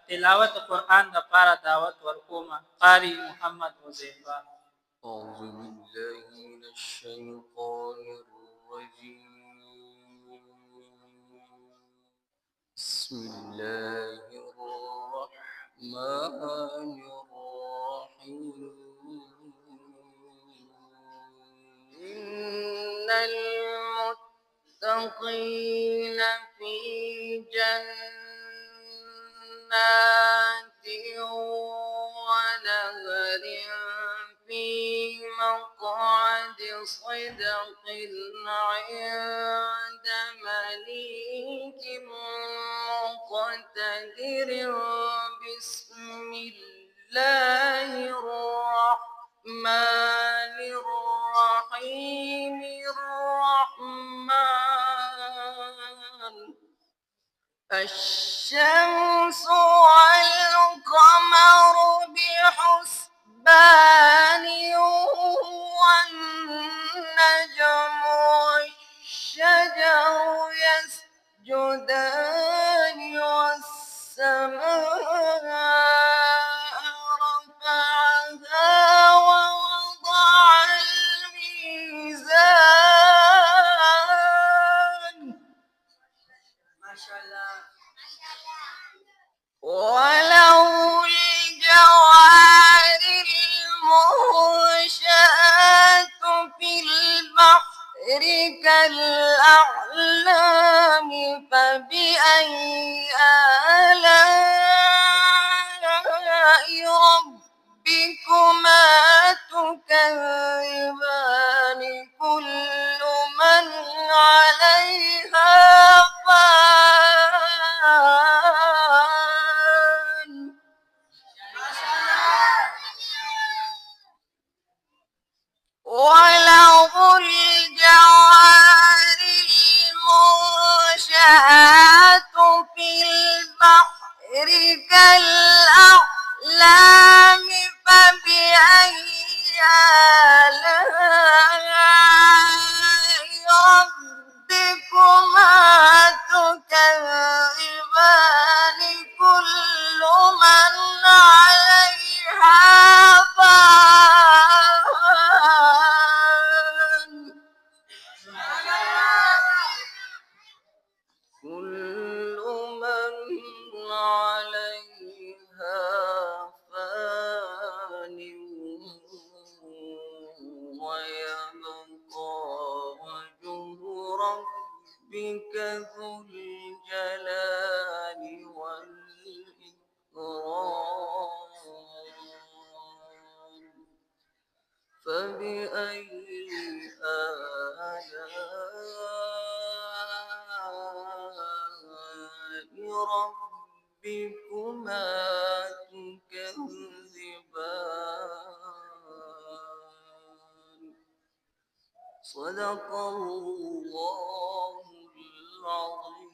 تلاوت قرآن د پاره دعوت ورکوما قاری محمد حذیفه. أعوذ بالله من الشيطان الرجيم. بسم الله الرحمن الرحيم. إن المتقين في جنات ونهر في مقعد صدق عند مليك مقتدر. بسم الله الرحمن الرحيم. الرحمن الشمس والقمر بحسبان والنجم والشجر يسجدان والسماء رفعها ووضع الميزان. ما شاء الله. وله الجوار المنشآت في البحر كالأعلام. فبأي آلاء ربكما تكذبان. كل من عليها فان. وله الجوار المنشآت في البحر كالأعلام. فبأي آلاء ربكما تكذبان. كل من عليها فان. كل من عليها فان. ويبقى وجه ربك ذو الجلال والإكرام. فبأي آلاء ربكما تكذبان. صدق الله العظيم.